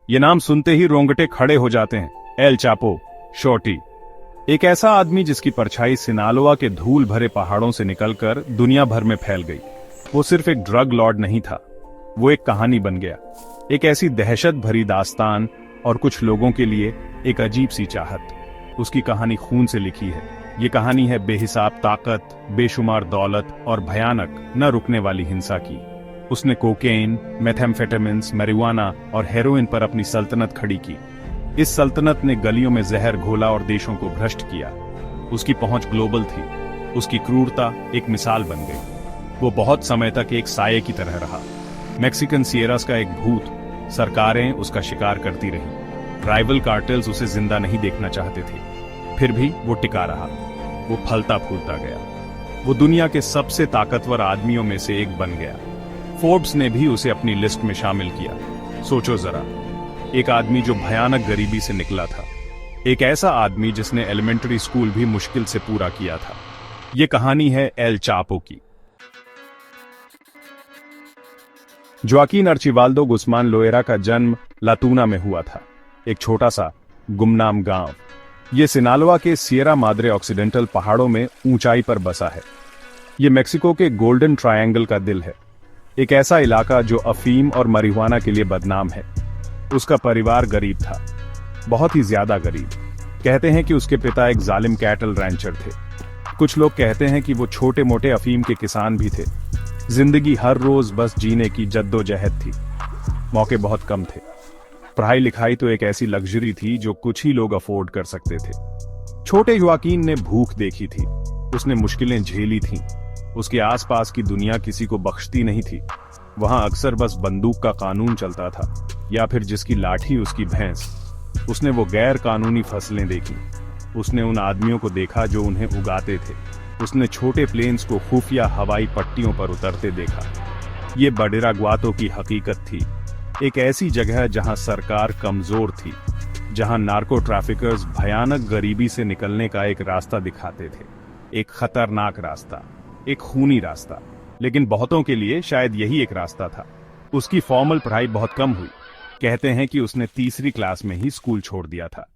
ये नाम सुनते ही रोंगटे खड़े हो जाते हैं। El Chapo, shorty. एक ऐसा आदमी जिसकी परछाई सिनालोआ के धूल भरे पहाड़ों से निकलकर दुनिया भर में फैल गई। वो सिर्फ एक ड्रग लॉर्ड नहीं था, वो एक कहानी बन गया, एक ऐसी दहशत भरी दास्तान और कुछ लोगों के लिए एक अजीब सी चाहत। उसकी कहानी खून से लिखी है। ये कहानी है बेहिसाब ताकत, बेशुमार दौलत और भयानक न रुकने वाली हिंसा की। उसने कोकेन, मेथेम्फेटामिन्स, marijuana और हेरोइन पर अपनी सल्तनत खड़ी की। इस सल्तनत ने गलियों में जहर घोला और देशों को भ्रष्ट किया। उसकी पहुंच ग्लोबल थी, उसकी क्रूरता एक मिसाल बन गई। वो बहुत समय तक एक साये की तरह रहा, मैक्सिकन सियरास का एक भूत। सरकारें उसका शिकार करती रहीं, राइवल कार्टेल्स उसे जिंदा नहीं देखना चाहते थे, फिर भी वो टिका रहा। वो फलता फूलता गया, वो दुनिया के सबसे ताकतवर आदमियों में से एक बन गया। फोर्ब्स ने भी उसे अपनी लिस्ट में शामिल किया। सोचो जरा, एक आदमी जो भयानक गरीबी से निकला था, एक ऐसा आदमी जिसने एलिमेंट्री स्कूल भी मुश्किल से पूरा किया था। यह कहानी है एल चापो की। जोआकिन अर्चिवाल्डो गुस्मान लोएरा का जन्म लातूना में हुआ था, एक छोटा सा गुमनाम गांव। यह सिनालोआ के सियरा माद्रे ऑक्सीडेंटल पहाड़ों में ऊंचाई पर बसा है। यह मेक्सिको के गोल्डन ट्रायंगल का दिल है, एक ऐसा इलाका जो अफीम और marijuana के लिए बदनाम है। उसका परिवार गरीब था, बहुत ही ज्यादा गरीब। कहते हैं कि उसके पिता एक जालिम कैटल रैंचर थे। कुछ लोग कहते हैं कि वो छोटे मोटे अफीम के किसान भी थे। जिंदगी हर रोज बस जीने की जद्दोजहद थी। मौके बहुत कम थे। पढ़ाई लिखाई तो एक ऐसी लग्जरी थी जो कुछ ही लोग अफोर्ड कर सकते थे। छोटे जोआकिन ने भूख देखी थी, उसने मुश्किलें झेली थीं। उसके आसपास की दुनिया किसी को बख्शती नहीं थी। वहां अक्सर बस बंदूक का कानून चलता था, या फिर जिसकी लाठी उसकी भैंस। उसने वो गैर कानूनी फसलें देखी, उसने उन आदमियों को देखा जो उन्हें उगाते थे। उसने छोटे प्लेन्स को खुफिया हवाई पट्टियों पर उतरते देखा। ये बडेराग्वातो की हकीकत थी, एक ऐसी जगह जहां सरकार कमजोर थी, जहां नार्को ट्रैफिकर्स भयानक गरीबी से निकलने का एक रास्ता दिखाते थे। एक खतरनाक रास्ता, एक खूनी रास्ता, लेकिन बहुतों के लिए शायद यही एक रास्ता था। उसकी फॉर्मल पढ़ाई बहुत कम हुई। कहते हैं कि उसने तीसरी क्लास में ही स्कूल छोड़ दिया था।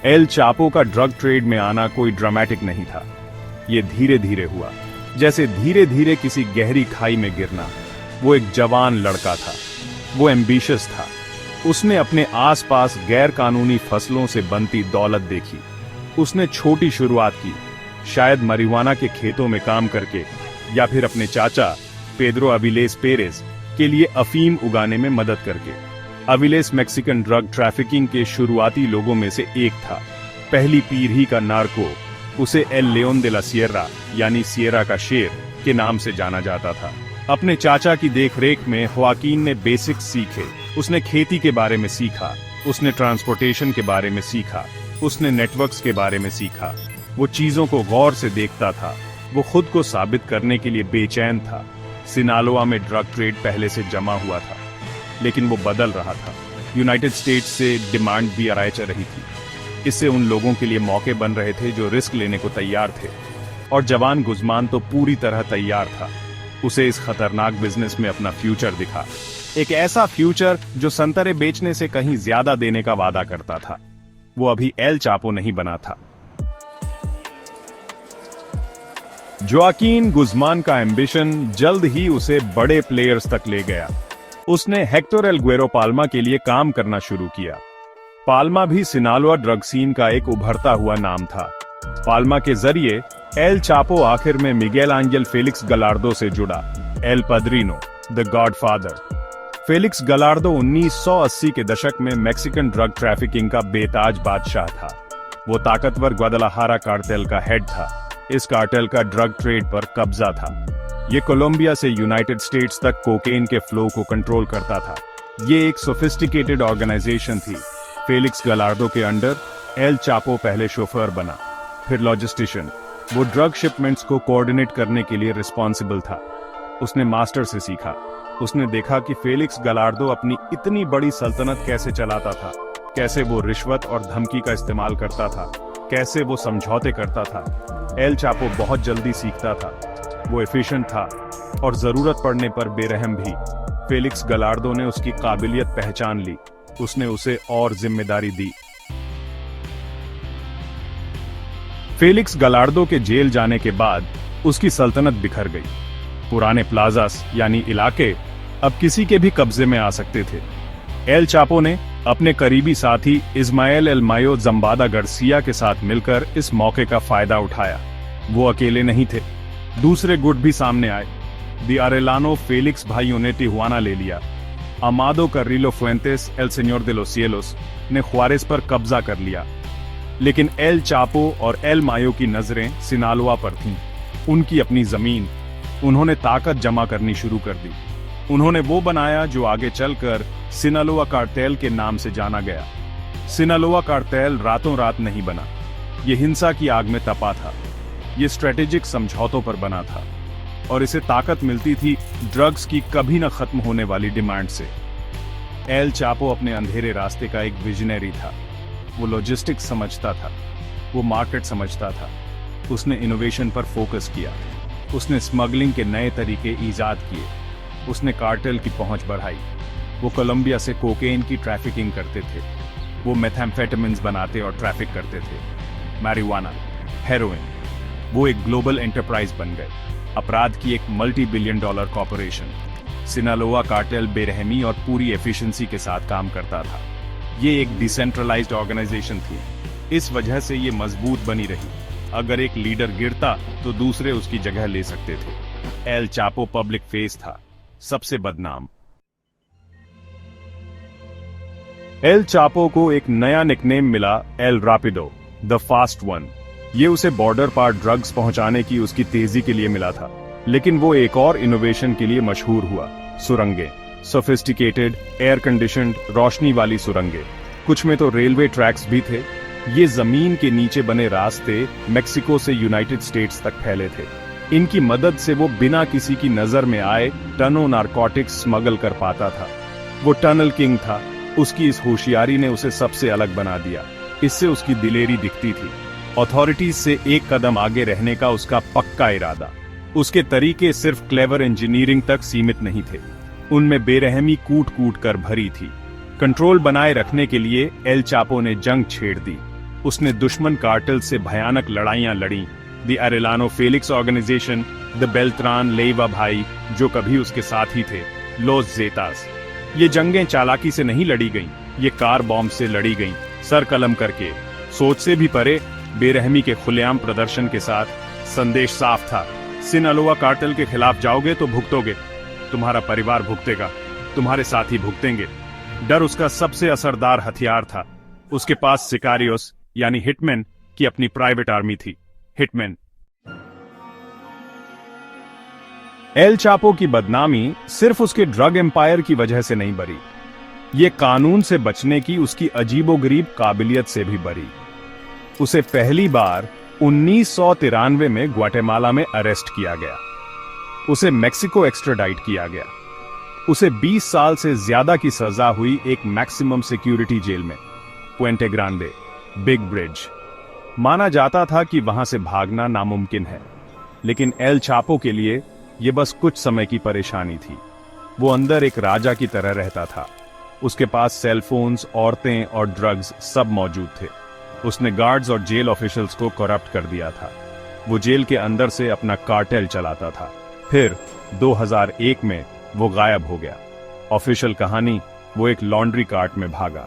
एल चापो का ड्रग ट्रेड में आना कोई ड्रामेटिक नहीं था। यह धीरे धीरे हुआ, जैसे धीरे धीरे किसी गहरी खाई में गिरना। वो एक जवान लड़का था, वो एम्बिशियस था। उसने अपने आसपास गैर कानूनी फसलों से बनती दौलत देखी। उसने छोटी शुरुआत की, शायद marijuana के खेतों में काम करके, या फिर अपने चाचा पेद्रो अविलेस पेरेज के लिए अफीम उगाने में मदद करके। अविलेस मैक्सिकन ड्रग ट्रैफिकिंग के शुरुआती लोगों में से एक था, पहली पीढ़ी का नार्को। उसे एल लेओन दे ला सियरा, यानी सियरा का शेर के नाम से जाना जाता था। अपने चाचा की देखरेख में जोआकिन ने बेसिक्स सीखे। उसने खेती के बारे में सीखा, उसने ट्रांसपोर्टेशन के बारे में सीखा, उसने नेटवर्क्स के बारे में सीखा। वो चीजों को गौर से देखता था। वो खुद को साबित करने के लिए बेचैन था। सिनालोआ में ड्रग ट्रेड पहले से जमा हुआ था, लेकिन वो बदल रहा था। यूनाइटेड स्टेट्स से डिमांड भी अराइच रही थी। इससे उन लोगों के लिए मौके बन रहे थे जो रिस्क लेने को तैयार थे, और जवान गुज़मान तो पूरी तरह तैयार था। उसे इस खतरनाक बिजनेस में अपना फ्यूचर दिखा, एक ऐसा फ्यूचर जो संतरे बेचने से कहीं ज्यादा देने का वादा करता था। वो अभी एल चापो नहीं बना था। जोआकिन गुज़मान का एम्बिशन जल्द ही उसे बड़े प्लेयर्स तक ले गया। उसने हेक्टर एल गुएरो पाल्मा के लिए काम करना शुरू किया। पाल्मा भी सिनालोआ ड्रग सीन का एक उभरता हुआ नाम था। पाल्मा के जरिए एल चापो आखिर में मिगेल आंजेल फेलिक्स गलार्डो से जुड़ा, El Padrino, the godfather. Felix Gallardo 1980 के दशक में मैक्सिकन ड्रग ट्रैफिकिंग का बेताज बादशाह था। वो ताकतवर ग्वादालाहारा कार्टेल का हेड था। इस कार्टेल का ड्रग ट्रेड पर कब्जा था। ये कोलंबिया से यूनाइटेड स्टेट्स तक कोकेन के फ्लो को कंट्रोल करता था। ये एक सोफिस्टिकेटेड ऑर्गेनाइजेशन थी। फेलिक्स गलार्डो के अंडर एल चापो पहले शोफर बना, फिर लॉजिस्टिशियन। वो ड्रग शिपमेंट्स को कोऑर्डिनेट करने के लिए रिस्पॉन्सिबल था। उसने मास्टर से सीखा। उसने देखा कि फेलिक्स गलार्डो अपनी इतनी बड़ी सल्तनत कैसे चलाता था, कैसे वो रिश्वत और धमकी का इस्तेमाल करता था, कैसे वो समझौते करता था। एल चापो बहुत जल्दी सीखता था। वो एफिशिएंट था और जरूरत पड़ने पर बेरहम भी। फेलिक्स गलार्डो ने उसकी काबिलियत पहचान ली। उसने उसे और जिम्मेदारी दी। फेलिक्स गलार्डो के जेल जाने के बाद उसकी सल्तनत बिखर गई। पुराने प्लाजास यानी इलाके अब किसी के भी कब्जे में आ सकते थे। एल चापो ने अपने करीबी साथी इस्माइल एल मायो जम्बादा गार्सिया के साथ मिलकर इस मौके का फायदा उठाया। वो अकेले नहीं थे, दूसरे गुट भी सामने आए। दी अरेलानो फेलिक्स भाइयों ने टिहुआना ले लिया। अमादो कार्रिलो फुएंतेस एल सेñor de los cielos ने ख्वारिस पर कब्जा कर लिया। लेकिन एल चापो और एल मायो की नजरें सिनालोआ पर थीं। उनकी अपनी जमीन, उन्होंने ताकत जमा करनी शुरू कर दी। उन्होंने वो बनाया जो आगे चलकर सिनालोआ कार्टेल के नाम से जाना गया। सिनालोआ कार्टेल रातों रात नहीं बना, ये हिंसा की आग में तपा था। ये स्ट्रेटेजिक समझौतों पर बना था और इसे ताकत मिलती थी ड्रग्स की कभी न खत्म होने वाली डिमांड से। एल चापो अपने अंधेरे रास्ते का एक विजनरी था। वो लॉजिस्टिक्स समझता था, वो मार्केट समझता था। उसने इनोवेशन पर फोकस किया। उसने स्मगलिंग के नए तरीके ईजाद किए। उसने कार्टेल की पहुंच बढ़ाई। वो कोलंबिया से कोकेन की ट्रैफिकिंग करते थे। वो मेथाम्फेटामिन्स बनाते और ट्रैफिक करते थे। Marijuana, heroin. वो एक ग्लोबल एंटरप्राइज बन गए, अपराध की एक $multi-billion कॉर्पोरेशन। सिनालोआ कार्टेल बेरहमी और पूरी एफिशिएंसी के साथ काम करता था। ये एक डिसेंट्रलाइज्ड ऑर्गेनाइजेशन थी। इस वजह से ये मजबूत बनी रही। अगर एक लीडर गिरता तो दूसरे उसकी जगह ले सकते थे। एल चापो पब्लिक फेस था, सबसे बदनाम। एल चापो को एक नया निकनेम मिला, L Rapido, the fast one. ये उसे बॉर्डर पार ड्रग्स पहुंचाने की उसकी तेजी के लिए मिला था। लेकिन वो एक और इनोवेशन के लिए मशहूर हुआ, सुरंगें। सोफिस्टिकेटेड, एयर कंडीशन्ड, रोशनी वाली सुरंगें। कुछ में तो रेलवे ट्रैक्स भी थे। ये जमीन के नीचे बने रास्ते मेक्सिको से यूनाइटेड स्टेट्स तक फैले थे। इनकी मदद से वो बिना किसी की नजर में आए टनों नारकोटिक्स स्मगल कर पाता था। वो टनल किंग था। उसकी इस होशियारी ने उसे सबसे अलग बना दिया। इससे उसकी दिलेरी दिखती थी। अथॉरिटीज से एक कदम आगे रहने का उसका पक्का इरादा। उसके तरीके सिर्फ क्लेवर इंजीनियरिंग तक सीमित नहीं थे, उनमें बेरहमी कूट कूट कर भरी थी। कंट्रोल बनाए रखने के लिए एल चापो ने जंग छेड़ दी। उसने दुश्मन कार्टेल से भयानक लड़ाइयां लड़ी। The Arellano Felix organization, the Beltran Leyva भाई जो कभी उसके साथ ही थे, लोस जेतास। ये जंगें चालाकी से नहीं लड़ी गईं, ये कार बॉम्ब से लड़ी गईं, सर कलम करके, सोच से भी परे, बेरहमी के खुलेआम प्रदर्शन के साथ। संदेश साफ था, सिनालोआ कार्टेल के खिलाफ जाओगे तो भुगतोगे, तुम्हारा परिवार भुगतेगा, तुम्हारे साथी भुगतेंगे। डर उसका सबसे असरदार हथियार था। उसके पास सिकारियोस यानी हिटमैन की अपनी प्राइवेट आर्मी थी। हिटमैन। एल चापो की बदनामी सिर्फ उसके ड्रग एम्पायर की वजह से नहीं बरी, ये कानून से बचने की उसकी अजीबोगरीब काबिलियत से भी बरी। उसे पहली बार 1993 में ग्वाटेमाला में अरेस्ट किया गया। उसे मेक्सिको एक्स्ट्राडाइट किया गया। उसे 20 साल से ज्यादा की सजा हुई एक मैक्सिमम सिक्योरिटी जेल में, पुएंटे ग्रांडे, बिग ब्रिज। माना जाता था कि वहां से भागना नामुमकिन है, लेकिन एल चापो के लिए यह बस कुछ समय की परेशानी थी। वो अंदर एक राजा की तरह रहता था। उसके पास सेलफोन्स, औरतें और ड्रग्स सब मौजूद थे। उसने गार्ड्स और जेल ऑफिशियल्स को करप्ट कर दिया था। वो जेल के अंदर से अपना कार्टेल चलाता था। फिर 2001 में वो गायब हो गया। ऑफिशियल कहानी, वो एक लॉन्ड्री कार्ट में भागा।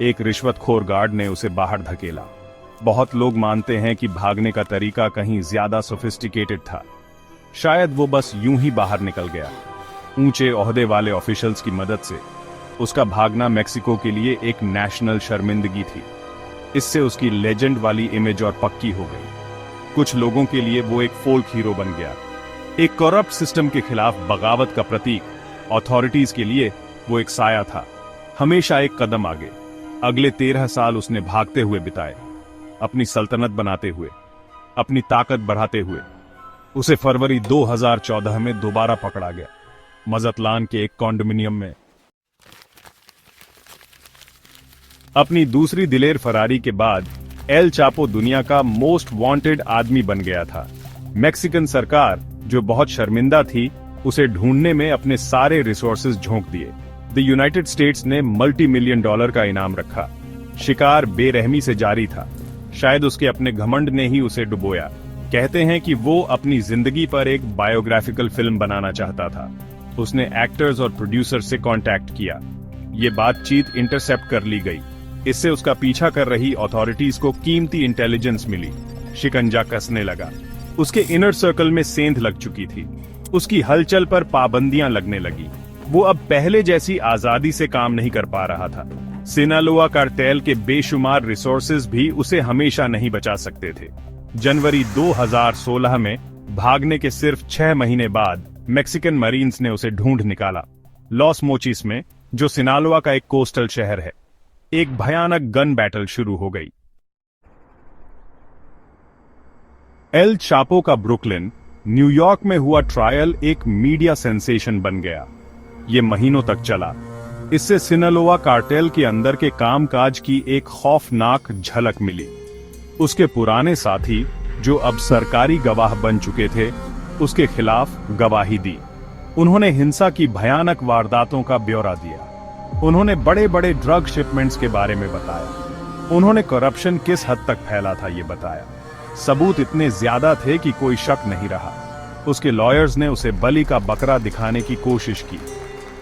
एक रिश्वतखोर गार्ड ने उसे बाहर धकेला। बहुत लोग मानते हैं कि भागने का तरीका कहीं ज्यादा सोफिस्टिकेटेड था। शायद वो बस यूं ही बाहर निकल गया। ऊंचे ओहदे वाले ऑफिशियल्स की मदद से उसका भागना मेक्सिको के लिए एक नेशनल शर्मिंदगी थी। इससे उसकी लेजेंड वाली इमेज और पक्की हो गई। कुछ लोगों के लिए वो एक फोल्क हीरो बन गया, एक करप्ट सिस्टम के खिलाफ बगावत का प्रतीक। अथॉरिटीज के लिए वो एक साया था, हमेशा एक कदम आगे। अगले 13 साल उसने भागते हुए बिताए, अपनी सल्तनत बनाते हुए, अपनी ताकत बढ़ाते हुए। उसे फरवरी 2014 में दोबारा पकड़ा गया, मजतलान के एक कॉन्डोमिनियम में। अपनी दूसरी दिलेर फरारी के बाद एल चापो दुनिया का मोस्ट वांटेड आदमी बन गया था। मेक्सिकन सरकार, जो बहुत शर्मिंदा थी, उसे ढूंढने में अपने सारे रिसोर्सेज झोंक दिए। द यूनाइटेड स्टेट्स ने $multi-million का इनाम रखा। शिकार बेरहमी से जारी था। शायद उसके अपने घमंड ने ही उसे डुबोया। कहते हैं कि वो अपनी जिंदगी पर एक बायोग्राफिकल फिल्म बनाना चाहता था। उसने एक्टर्स और प्रोड्यूसर से कांटेक्ट किया। ये बातचीत इंटरसेप्ट कर ली गई। इससे उसका पीछा कर रही अथॉरिटीज को कीमती इंटेलिजेंस मिली। शिकंजा कसने लगा। उसके इनर सर्कल में सेंध लग चुकी थी। उसकी हलचल पर पाबंदियां लगने लगी। वो अब पहले जैसी आजादी से काम नहीं कर पा रहा था। सिनालोआ कार्टेल के बेशुमार रिसोर्सेज भी उसे हमेशा नहीं बचा सकते थे। जनवरी 2016 में भागने के सिर्फ 6 महीने बाद मैक्सिकन मरीन्स ने उसे ढूंढ निकाला। लॉस मोचिस में, जो सिनालोआ का एक कोस्टल शहर है, एक भयानक गन बैटल शुरू हो गई। एल चापो का ब्रुकलिन, न्यूयॉर्क में हुआ ट्रायल एक मीडिया सेंसेशन बन गया। ये महीनों तक चला। इससे सिनालोआ कार्टेल के अंदर के कामकाज की एक खौफनाक झलक मिली। उसके पुराने साथी, जो अब सरकारी गवाह बन चुके थे, उसके खिलाफ गवाही दी। उन्होंने हिंसा की भयानक वारदातों का ब्यौरा दिया। उन्होंने बड़े बड़े ड्रग शिपमेंट्स के बारे में बताया। उन्होंने करप्शन किस हद तक फैला था ये बताया। सबूत इतने ज्यादा थे कि कोई शक नहीं रहा। उसके लॉयर्स ने उसे बलि का बकरा दिखाने की कोशिश की,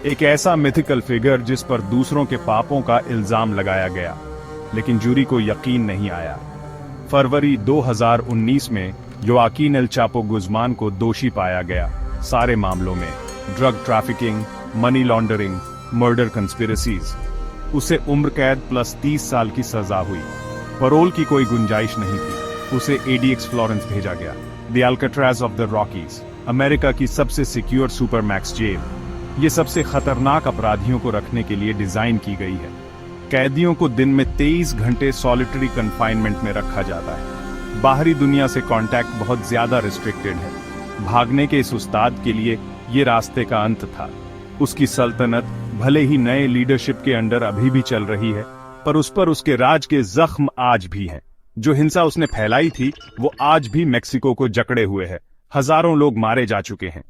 एक ऐसा मिथिकल फिगर जिस पर दूसरों के पापों का इल्जाम लगाया गया, लेकिन जूरी को यकीन नहीं आया। फरवरी 2019 में योआकीन एल चापो गुज़मान को दोषी पाया गया। सारे मामलों में drug trafficking, money laundering, murder conspiracies. उसे उम्र कैद प्लस 30 साल की सजा हुई। पैरोल की कोई गुंजाइश नहीं थी। उसे एडीएक्स फ्लोरेंस भेजा गया, the Alcatraz of the Rockies, America की सबसे सिक्योर सुपरमैक्स जेल। ये सबसे खतरनाक अपराधियों को रखने के लिए डिजाइन की गई है। कैदियों को दिन में 23 घंटे सॉलिटरी कन्फाइनमेंट में रखा जाता है। बाहरी दुनिया से कांटेक्ट बहुत ज्यादा रिस्ट्रिक्टेड है। भागने के इस उस्ताद के लिए ये रास्ते का अंत था। उसकी सल्तनत भले ही नए लीडरशिप के अंडर अभी भी चल रही है, पर उस पर उसके राज के जख्म आज भी हैं। जो हिंसा उसने फैलाई थी वो आज भी मेक्सिको को जकड़े हुए है। हजारों लोग मारे जा चुके हैं।